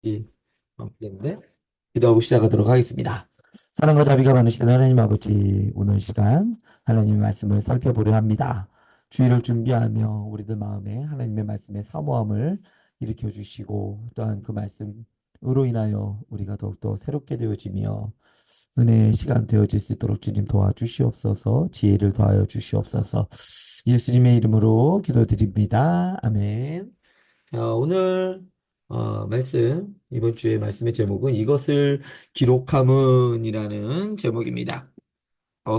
네, 기도하고 시작하도록 하겠습니다. 사랑과 자비가 많으신 하나님 아버지, 오늘 시간 하나님의 말씀을 살펴보려 합니다. 주일을 준비하며 우리들 마음에 하나님의 말씀의 사모함을 일으켜 주시고 또한 그 말씀으로 인하여 우리가 더욱더 새롭게 되어지며 은혜의 시간 되어질 수 있도록 주님 도와주시옵소서. 지혜를 더하여 주시옵소서. 예수님의 이름으로 기도드립니다. 아멘. 자, 오늘 말씀, 이번 주의 말씀의 제목은 이것을 기록함은이라는 제목입니다.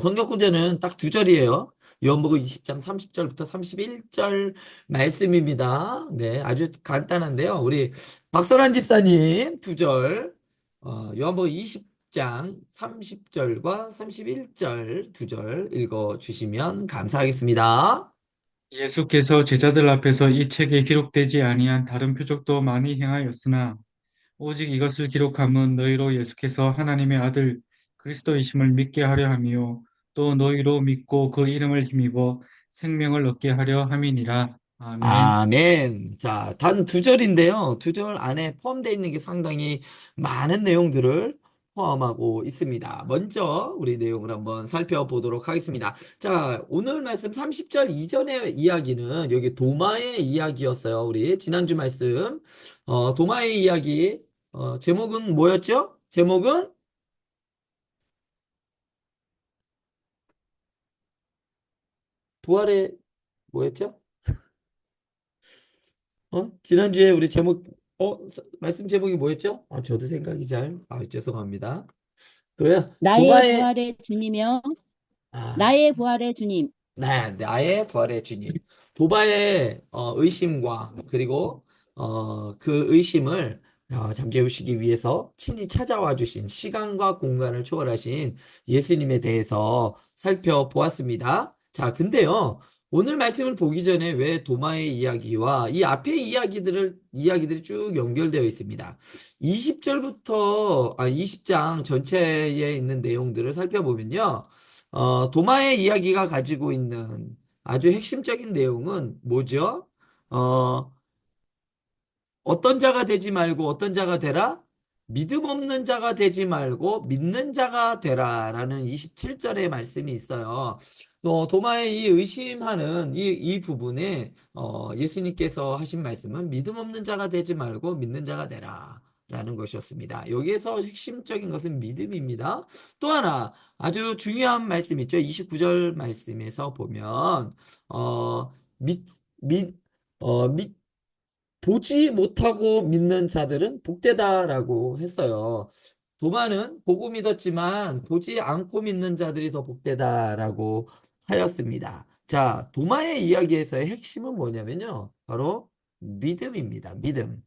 성경 구절은 딱 두 절이에요. 요한복음 20장 30절부터 31절 말씀입니다. 네, 아주 간단한데요. 우리 박선한 집사님 두 절, 요한복음 20장 30절과 31절 두 절 읽어주시면 감사하겠습니다. 예수께서 제자들 앞에서 이 책에 기록되지 아니한 다른 표적도 많이 행하였으나 오직 이것을 기록함은 너희로 예수께서 하나님의 아들 그리스도이심을 믿게 하려 함이요 또 너희로 믿고 그 이름을 힘입어 생명을 얻게 하려 함이니라. 아멘. 아멘. 자, 단 두 절인데요. 두 절 안에 포함되어 있는 게 상당히 많은 내용들을 포함하고 있습니다. 먼저 우리 내용을 한번 살펴보도록 하겠습니다. 자, 오늘 말씀 30절 이전의 이야기는 여기 도마의 이야기였어요. 우리 지난주 말씀. 도마의 이야기. 제목은 뭐였죠? 제목은 부활의 뭐였죠? 지난주에 우리 제목, 말씀 제목이 뭐였죠? 저도 생각이 죄송합니다. 그야 나의 도마의, 부활의 주님이여, 아, 나의 부활의 주님. 네, 나의 부활의 주님. 도바의 의심과 그리고 그 의심을 잠재우시기 위해서 친히 찾아와 주신 시간과 공간을 초월하신 예수님에 대해서 살펴보았습니다. 자, 근데요. 오늘 말씀을 보기 전에 왜 도마의 이야기와 이 앞의 이야기들이 쭉 연결되어 있습니다. 20절부터 20장 전체에 있는 내용들을 살펴보면요. 도마의 이야기가 가지고 있는 아주 핵심적인 내용은 뭐죠? 어, 어떤 자가 되지 말고 어떤 자가 되라? 믿음 없는 자가 되지 말고 믿는 자가 되라라는 27절의 말씀이 있어요. 또 도마의 이 의심하는 이 부분에 예수님께서 하신 말씀은 믿음 없는 자가 되지 말고 믿는 자가 되라. 라는 것이었습니다. 여기에서 핵심적인 것은 믿음입니다. 또 하나 아주 중요한 말씀 있죠. 29절 말씀에서 보면 믿, 믿, 믿 보지 못하고 믿는 자들은 복되다라고 했어요. 도마는 보고 믿었지만 보지 않고 믿는 자들이 더 복되다라고 하였습니다. 자, 도마의 이야기에서의 핵심은 뭐냐면요. 바로 믿음입니다. 믿음.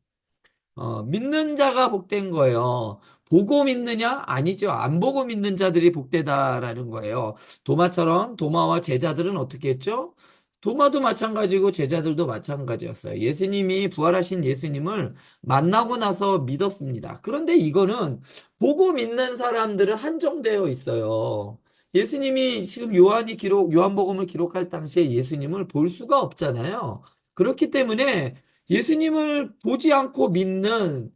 믿는 자가 복된 거예요. 보고 믿느냐? 아니죠. 안 보고 믿는 자들이 복되다라는 거예요. 도마처럼 도마와 제자들은 어떻게 했죠? 도마도 마찬가지고 제자들도 마찬가지였어요. 예수님이 부활하신 예수님을 만나고 나서 믿었습니다. 그런데 이거는 보고 믿는 사람들은 한정되어 있어요. 예수님이 지금 요한복음을 기록할 당시에 예수님을 볼 수가 없잖아요. 그렇기 때문에 예수님을 보지 않고 믿는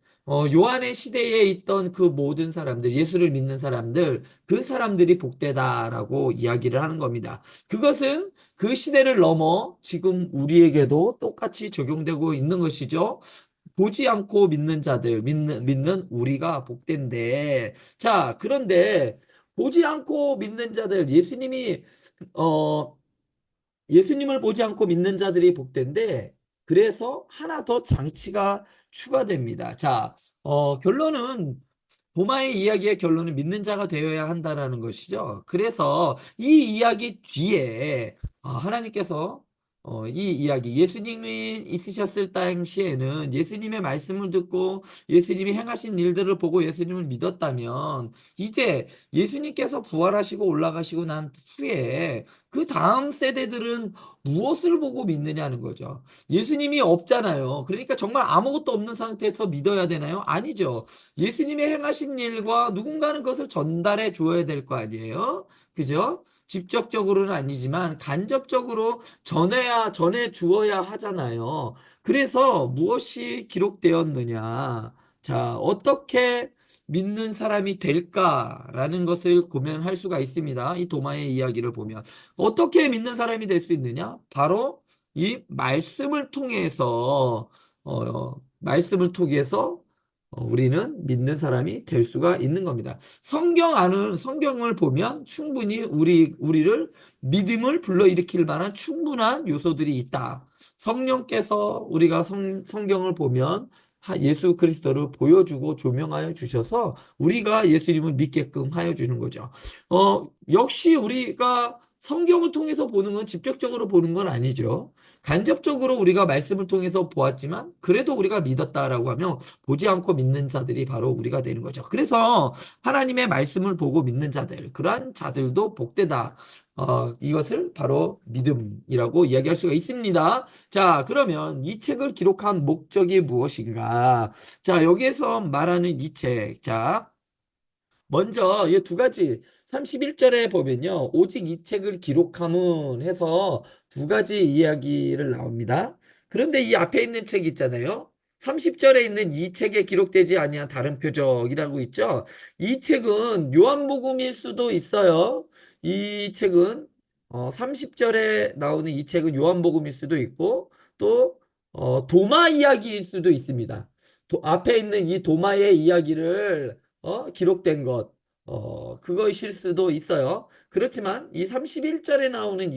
요한의 시대에 있던 그 모든 사람들, 예수를 믿는 사람들, 그 사람들이 복되다라고 이야기를 하는 겁니다. 그것은 그 시대를 넘어 지금 우리에게도 똑같이 적용되고 있는 것이죠. 보지 않고 믿는 자들, 믿는 우리가 복된데, 자, 그런데 보지 않고 믿는 자들, 어, 예수님을 보지 않고 믿는 자들이 복된데, 그래서 하나 더 장치가 추가됩니다. 자, 결론은 도마의 이야기의 결론은 믿는 자가 되어야 한다라는 것이죠. 그래서 이 이야기 뒤에 하나님께서 이 이야기 예수님이 있으셨을 당시에는 예수님의 말씀을 듣고 예수님이 행하신 일들을 보고 예수님을 믿었다면 이제 예수님께서 부활하시고 올라가시고 난 후에 그 다음 세대들은 무엇을 보고 믿느냐는 거죠. 예수님이 없잖아요. 그러니까 정말 아무것도 없는 상태에서 믿어야 되나요? 아니죠. 예수님의 행하신 일과 누군가는 그것을 전달해 주어야 될 거 아니에요? 그죠? 직접적으로는 아니지만 간접적으로 전해 주어야 하잖아요. 그래서 무엇이 기록되었느냐? 자, 어떻게 믿는 사람이 될까라는 것을 고민할 수가 있습니다. 이 도마의 이야기를 보면. 어떻게 믿는 사람이 될 수 있느냐? 바로 이 말씀을 통해서 우리는 믿는 사람이 될 수가 있는 겁니다. 성경을 보면 충분히 우리를 믿음을 불러일으킬 만한 충분한 요소들이 있다. 성령께서 우리가 성경을 보면 예수 그리스도를 보여주고 조명하여 주셔서 우리가 예수님을 믿게끔 하여 주는 거죠. 역시 우리가 성경을 통해서 보는 건 직접적으로 보는 건 아니죠. 간접적으로 우리가 말씀을 통해서 보았지만 그래도 우리가 믿었다라고 하면 보지 않고 믿는 자들이 바로 우리가 되는 거죠. 그래서 하나님의 말씀을 보고 믿는 자들, 그러한 자들도 복되다. 이것을 바로 믿음이라고 이야기할 수가 있습니다. 자, 그러면 이 책을 기록한 목적이 무엇인가? 자, 여기에서 말하는 이 책. 자, 먼저 이 두 가지 31절에 보면요. 오직 이 책을 기록함은 해서 두 가지 이야기를 나옵니다. 그런데 이 앞에 있는 책 있잖아요. 30절에 있는 이 책에 기록되지 아니한 다른 표적이라고 있죠. 이 책은 요한복음일 수도 있어요. 이 책은 30절에 나오는 이 책은 요한복음일 수도 있고 또 도마 이야기일 수도 있습니다. 앞에 있는 이 도마의 이야기를 기록된 것, 그것일 수도 있어요. 그렇지만 이 31절에 나오는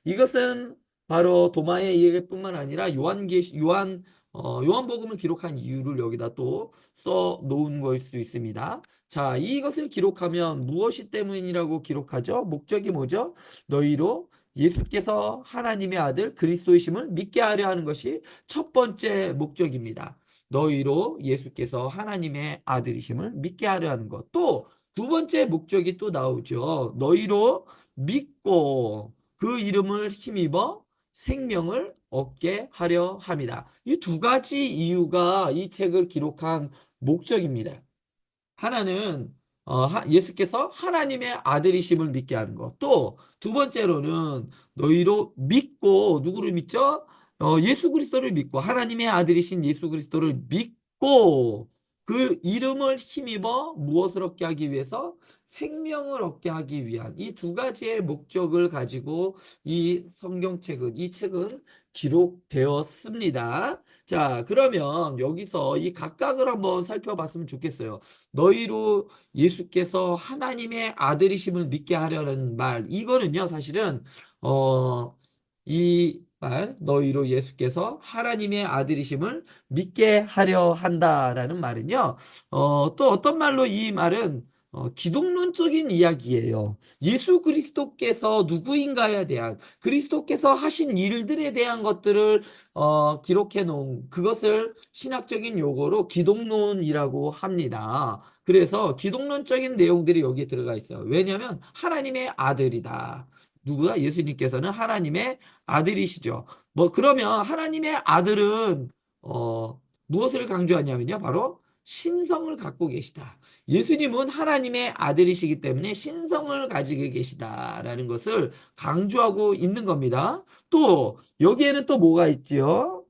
이것은 바로 도마의 이야기뿐만 아니라 요한복음을 기록한 이유를 여기다 또 써 놓은 걸 수 있습니다. 자, 이것을 기록하면 무엇이 때문이라고 기록하죠? 목적이 뭐죠? 너희로 예수께서 하나님의 아들 그리스도이심을 믿게 하려 하는 것이 첫 번째 목적입니다. 너희로 예수께서 하나님의 아들이심을 믿게 하려 하는 것. 또 두 번째 목적이 또 나오죠. 너희로 믿고 그 이름을 힘입어 생명을 얻게 하려 합니다. 이 두 가지 이유가 이 책을 기록한 목적입니다. 하나는 예수께서 하나님의 아들이심을 믿게 하는 것. 또 두 번째로는 너희로 믿고 누구를 믿죠? 예수 그리스도를 믿고 하나님의 아들이신 예수 그리스도를 믿고 그 이름을 힘입어 무엇을 얻게 하기 위해서 생명을 얻게 하기 위한 이 두 가지의 목적을 가지고 이 책은 기록되었습니다. 자, 그러면 여기서 이 각각을 한번 살펴봤으면 좋겠어요. 너희로 예수께서 하나님의 아들이심을 믿게 하려는 말, 이거는요, 사실은, 이 말, 너희로 예수께서 하나님의 아들이심을 믿게 하려 한다라는 말은요, 또 어떤 말로 이 말은 기독론적인 이야기예요. 예수 그리스도께서 누구인가에 대한, 그리스도께서 하신 일들에 대한 것들을 기록해 놓은 그것을 신학적인 용어로 기독론이라고 합니다. 그래서 기독론적인 내용들이 여기에 들어가 있어요. 왜냐하면 하나님의 아들이다. 누구야? 예수님께서는 하나님의 아들이시죠. 그러면 하나님의 아들은 무엇을 강조하냐면요. 바로 신성을 갖고 계시다. 예수님은 하나님의 아들이시기 때문에 신성을 가지고 계시다라는 것을 강조하고 있는 겁니다. 또 여기에는 또 뭐가 있지요?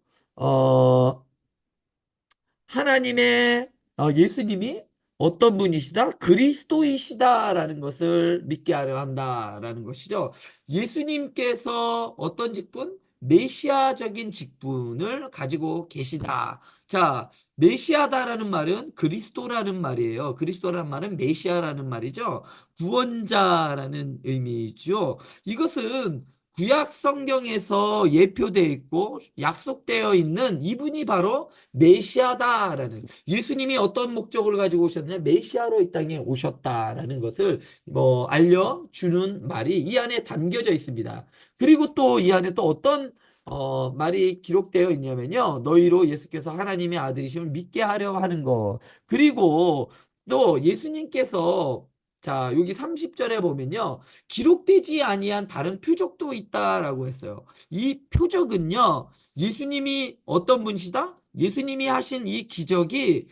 하나님의 예수님이 어떤 분이시다? 그리스도이시다라는 것을 믿게 하려 한다라는 것이죠. 예수님께서 어떤 직분? 메시아적인 직분을 가지고 계시다. 자, 메시아다라는 말은 그리스도라는 말이에요. 그리스도라는 말은 메시아라는 말이죠. 구원자라는 의미죠. 이것은 구약 성경에서 예표되어 있고 약속되어 있는 이분이 바로 메시아다라는 예수님이 어떤 목적을 가지고 오셨냐? 메시아로 이 땅에 오셨다라는 것을 알려주는 말이 이 안에 담겨져 있습니다. 그리고 또 이 안에 또 어떤 말이 기록되어 있냐면요. 너희로 예수께서 하나님의 아들이심을 믿게 하려 하는 것. 그리고 또 예수님께서 자, 여기 30절에 보면요. 기록되지 아니한 다른 표적도 있다라고 했어요. 이 표적은요. 예수님이 어떤 분이시다? 예수님이 하신 이 기적이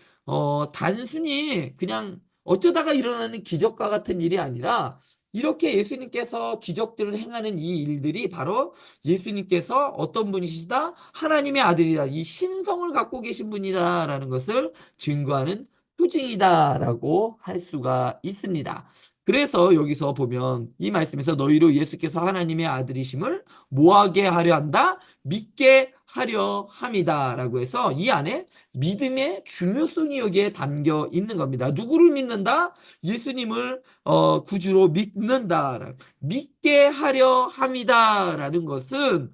단순히 그냥 어쩌다가 일어나는 기적과 같은 일이 아니라 이렇게 예수님께서 기적들을 행하는 이 일들이 바로 예수님께서 어떤 분이시다? 하나님의 아들이다. 이 신성을 갖고 계신 분이다라는 것을 증거하는 표징이다라고 할 수가 있습니다. 그래서 여기서 보면 이 말씀에서 너희로 예수께서 하나님의 아들이심을 뭐하게 하려 한다? 믿게 하려 함이다라고 해서 이 안에 믿음의 중요성이 여기에 담겨 있는 겁니다. 누구를 믿는다? 예수님을 구주로 믿는다. 믿게 하려 함이다라는 것은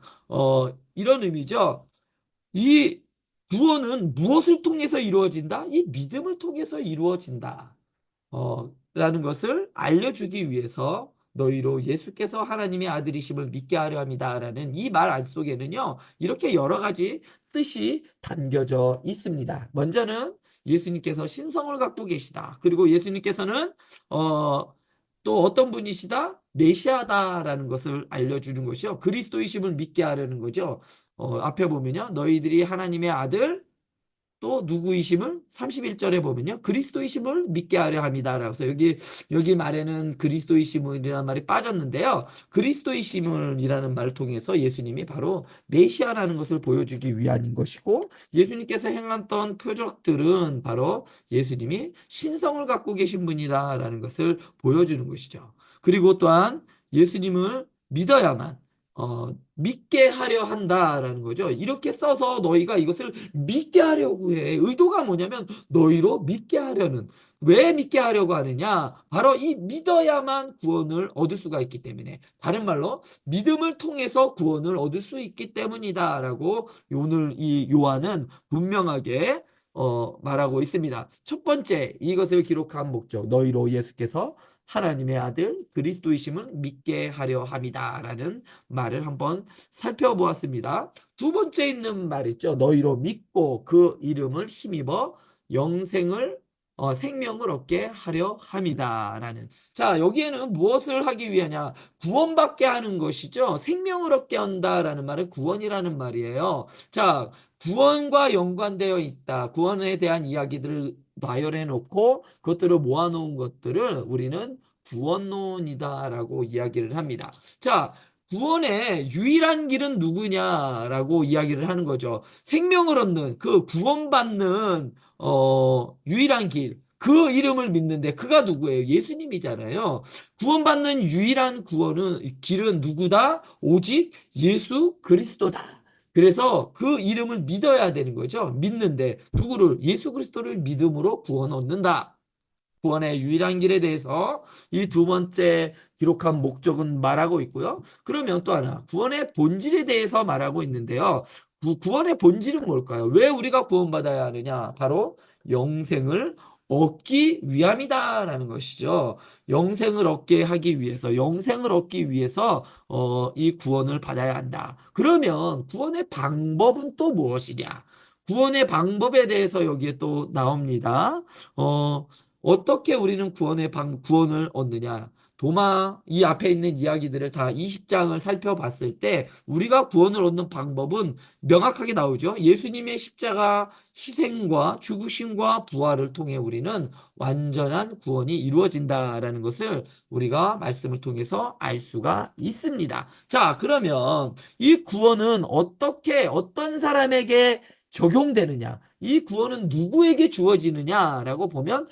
이런 의미죠. 이 구원은 무엇을 통해서 이루어진다? 이 믿음을 통해서 이루어진다. 라는 것을 알려주기 위해서 너희로 예수께서 하나님의 아들이심을 믿게 하려 합니다라는 이 말 안속에는요, 이렇게 여러 가지 뜻이 담겨져 있습니다. 먼저는 예수님께서 신성을 갖고 계시다. 그리고 예수님께서는 또 어떤 분이시다? 메시아다라는 것을 알려주는 것이요. 그리스도이심을 믿게 하려는 거죠. 앞에 보면요. 너희들이 하나님의 아들 또 누구이심을 31절에 보면요. 그리스도이심을 믿게 하려 합니다라고 해서 여기 말에는 그리스도이심이라는 말이 빠졌는데요. 그리스도이심을이라는 말을 통해서 예수님이 바로 메시아라는 것을 보여주기 위한 것이고 예수님께서 행했던 표적들은 바로 예수님이 신성을 갖고 계신 분이다라는 것을 보여주는 것이죠. 그리고 또한 예수님을 믿어야만 믿게 하려 한다라는 거죠. 이렇게 써서 너희가 이것을 믿게 하려고 해. 의도가 뭐냐면 너희로 믿게 하려는. 왜 믿게 하려고 하느냐? 바로 이 믿어야만 구원을 얻을 수가 있기 때문에. 다른 말로 믿음을 통해서 구원을 얻을 수 있기 때문이다라고 오늘 이 요한은 분명하게 말하고 있습니다. 첫 번째, 이것을 기록한 목적. 너희로 예수께서 하나님의 아들 그리스도이심을 믿게 하려 함이다라는 말을 한번 살펴보았습니다. 두 번째 있는 말 있죠. 너희로 믿고 그 이름을 힘입어 영생을 생명을 얻게 하려 함이다라는. 자, 여기에는 무엇을 하기 위하냐? 구원받게 하는 것이죠. 생명을 얻게 한다라는 말은 구원이라는 말이에요. 자, 구원과 연관되어 있다. 구원에 대한 이야기들을 나열해 놓고 그것들을 모아놓은 것들을 우리는 구원론이다라고 이야기를 합니다. 자, 구원의 유일한 길은 누구냐라고 이야기를 하는 거죠. 생명을 얻는 그 구원받는 유일한 길. 그 이름을 믿는데 그가 누구예요? 예수님이잖아요. 구원받는 유일한 길은 누구다? 오직 예수 그리스도다. 그래서 그 이름을 믿어야 되는 거죠. 믿는데 누구를? 예수 그리스도를 믿음으로 구원 얻는다. 구원의 유일한 길에 대해서 이 두 번째 기록한 목적은 말하고 있고요. 그러면 또 하나 구원의 본질에 대해서 말하고 있는데요. 구원의 본질은 뭘까요? 왜 우리가 구원받아야 하느냐? 바로 영생을 얻기 위함이다라는 것이죠. 영생을 얻게 하기 위해서, 영생을 얻기 위해서 이 구원을 받아야 한다. 그러면 구원의 방법은 또 무엇이냐? 구원의 방법에 대해서 여기에 또 나옵니다. 어떻게 우리는 구원을 얻느냐? 이 앞에 있는 이야기들을 다 20장을 살펴봤을 때 우리가 구원을 얻는 방법은 명확하게 나오죠. 예수님의 십자가 희생과 죽으심과 부활을 통해 우리는 완전한 구원이 이루어진다라는 것을 우리가 말씀을 통해서 알 수가 있습니다. 자, 그러면 이 구원은 어떤 사람에게 적용되느냐? 이 구원은 누구에게 주어지느냐라고 보면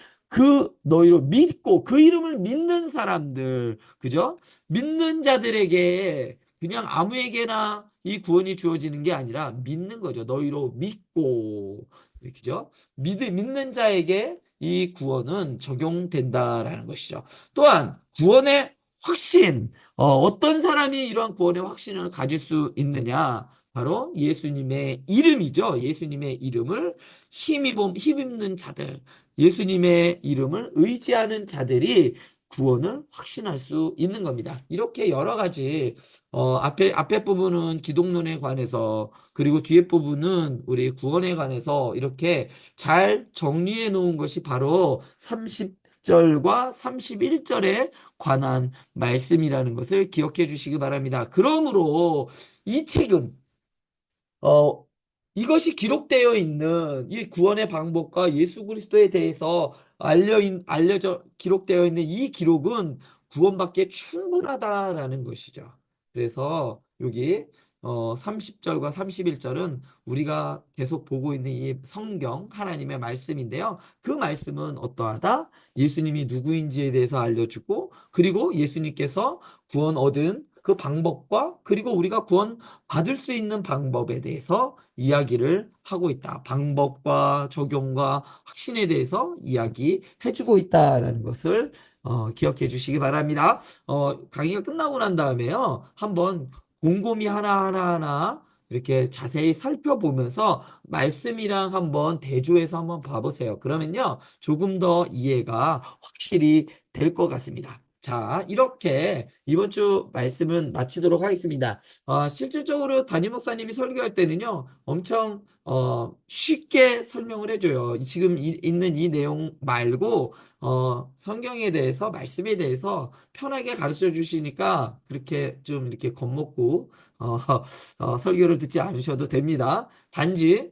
너희로 믿고 그 이름을 믿는 사람들, 그죠? 믿는 자들에게 그냥 아무에게나 이 구원이 주어지는 게 아니라 믿는 거죠. 너희로 믿고, 그죠? 믿는 자에게 이 구원은 적용된다라는 것이죠. 또한 구원의 확신, 어떤 사람이 이러한 구원의 확신을 가질 수 있느냐? 바로 예수님의 이름이죠. 예수님의 이름을 힘입는 자들, 예수님의 이름을 의지하는 자들이 구원을 확신할 수 있는 겁니다. 이렇게 여러 가지 앞에 부분은 기독론에 관해서 그리고 뒤에 부분은 우리 구원에 관해서 이렇게 잘 정리해 놓은 것이 바로 30절과 31절에 관한 말씀이라는 것을 기억해 주시기 바랍니다. 그러므로 이 책은 어, 이것이 기록되어 있는 이 구원의 방법과 예수 그리스도에 대해서 기록되어 있는 이 기록은 구원받기에 충분하다라는 것이죠. 그래서 여기 30절과 31절은 우리가 계속 보고 있는 이 성경 하나님의 말씀인데요. 그 말씀은 어떠하다? 예수님이 누구인지에 대해서 알려주고 그리고 예수님께서 구원 얻은 그 방법과 그리고 우리가 구원 받을 수 있는 방법에 대해서 이야기를 하고 있다. 방법과 적용과 확신에 대해서 이야기해주고 있다라는 것을 기억해 주시기 바랍니다. 강의가 끝나고 난 다음에요. 한번 곰곰이 하나하나 이렇게 자세히 살펴보면서 말씀이랑 한번 대조해서 한번 봐보세요. 그러면요. 조금 더 이해가 확실히 될 것 같습니다. 자, 이렇게 이번 주 말씀은 마치도록 하겠습니다. 실질적으로 담임 목사님이 설교할 때는요, 엄청 쉽게 설명을 해줘요. 지금 있는 이 내용 말고 성경에 대해서 말씀에 대해서 편하게 가르쳐 주시니까 그렇게 좀 이렇게 겁먹고 설교를 듣지 않으셔도 됩니다. 단지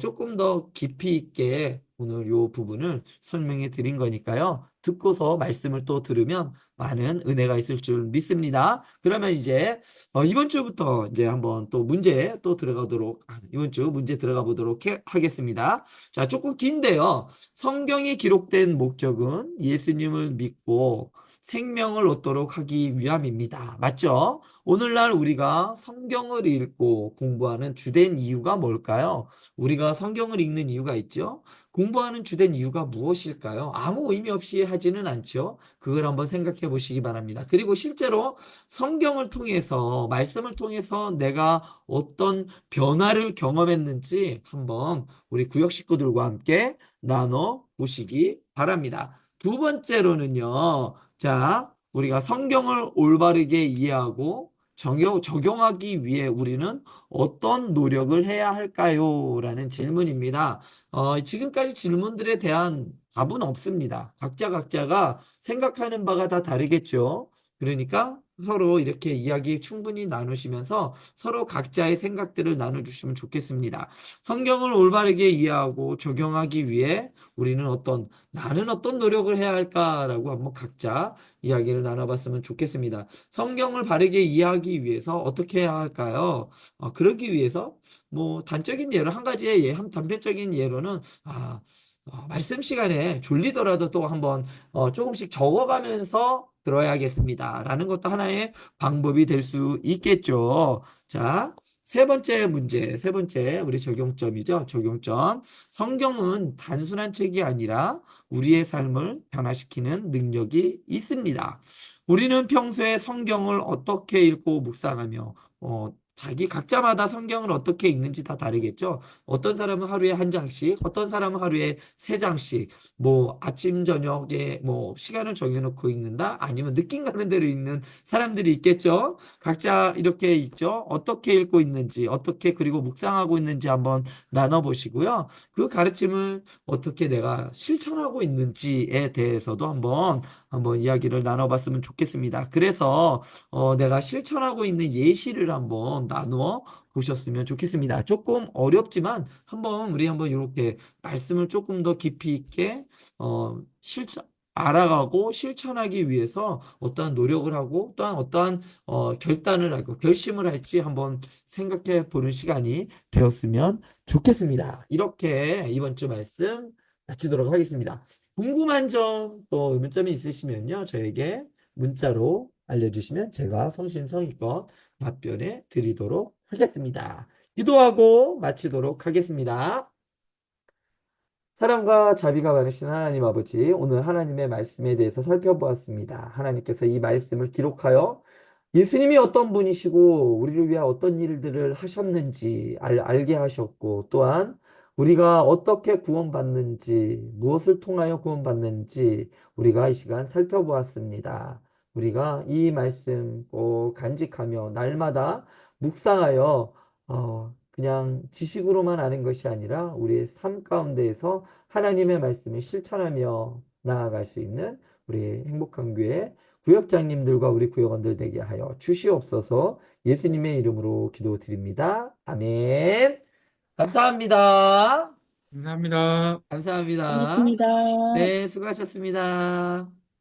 조금 더 깊이 있게 오늘 요 부분을 설명해 드린 거니까요. 듣고서 말씀을 또 들으면 많은 은혜가 있을 줄 믿습니다. 그러면 이제 이번 주부터 이제 한번 또 문제 또 이번 주 문제 들어가 보도록 하겠습니다. 자, 조금 긴데요. 성경이 기록된 목적은 예수님을 믿고 생명을 얻도록 하기 위함입니다. 맞죠? 오늘날 우리가 성경을 읽고 공부하는 주된 이유가 뭘까요? 우리가 성경을 읽는 이유가 있죠? 공부하는 주된 이유가 무엇일까요? 아무 의미 없이 하지는 않죠. 그걸 한번 생각해 보시기 바랍니다. 그리고 실제로 성경을 통해서, 말씀을 통해서 내가 어떤 변화를 경험했는지 한번 우리 구역 식구들과 함께 나눠 보시기 바랍니다. 두 번째로는요, 자, 우리가 성경을 올바르게 이해하고 적용하기 위해 우리는 어떤 노력을 해야 할까요? 라는 질문입니다. 지금까지 질문들에 대한 답은 없습니다. 각자가 생각하는 바가 다 다르겠죠. 그러니까 서로 이렇게 이야기 충분히 나누시면서 서로 각자의 생각들을 나눠주시면 좋겠습니다. 성경을 올바르게 이해하고 적용하기 위해 우리는 나는 어떤 노력을 해야 할까라고 한번 각자 이야기를 나눠봤으면 좋겠습니다. 성경을 바르게 이해하기 위해서 어떻게 해야 할까요? 그러기 위해서 뭐 단적인 예로 한 가지의 한 단편적인 예로는 말씀 시간에 졸리더라도 또 한번 조금씩 적어가면서 들어야겠습니다. 라는 것도 하나의 방법이 될 수 있겠죠. 자, 세 번째 문제, 세 번째 우리 적용점이죠. 적용점. 성경은 단순한 책이 아니라 우리의 삶을 변화시키는 능력이 있습니다. 우리는 평소에 성경을 어떻게 읽고 묵상하며 자기 각자마다 성경을 어떻게 읽는지 다 다르겠죠. 어떤 사람은 하루에 한 장씩, 어떤 사람은 하루에 세 장씩, 뭐 아침 저녁에 뭐 시간을 정해놓고 읽는다, 아니면 느낌 가는 대로 읽는 사람들이 있겠죠. 각자 이렇게 있죠. 어떻게 읽고 있는지, 어떻게 그리고 묵상하고 있는지 한번 나눠보시고요. 그 가르침을 어떻게 내가 실천하고 있는지에 대해서도 한번 이야기를 나눠봤으면 좋겠습니다. 그래서 내가 실천하고 있는 예시를 한번 나누어 보셨으면 좋겠습니다. 조금 어렵지만 우리 한번 이렇게 말씀을 조금 더 깊이 있게 알아가고 실천하기 위해서 어떠한 노력을 하고 또한 어떠한 결단을 하고 결심을 할지 한번 생각해 보는 시간이 되었으면 좋겠습니다. 이렇게 이번 주 말씀 마치도록 하겠습니다. 궁금한 점 또 의문점이 있으시면요. 저에게 문자로 알려주시면 제가 성심성의껏 답변해 드리도록 하겠습니다. 기도하고 마치도록 하겠습니다. 사랑과 자비가 많으신 하나님 아버지, 오늘 하나님의 말씀에 대해서 살펴보았습니다. 하나님께서 이 말씀을 기록하여 예수님이 어떤 분이시고 우리를 위해 어떤 일들을 하셨는지 알게 하셨고 또한 우리가 어떻게 구원받는지 무엇을 통하여 구원받는지 우리가 이 시간 살펴보았습니다. 우리가 이 말씀 꼭 간직하며 날마다 묵상하여 그냥 지식으로만 아는 것이 아니라 우리의 삶 가운데에서 하나님의 말씀을 실천하며 나아갈 수 있는 우리 행복한 교회 구역장님들과 우리 구역원들 되게 하여 주시옵소서. 예수님의 이름으로 기도드립니다. 아멘. 감사합니다. 감사합니다. 감사합니다. 고맙습니다. 네, 수고하셨습니다.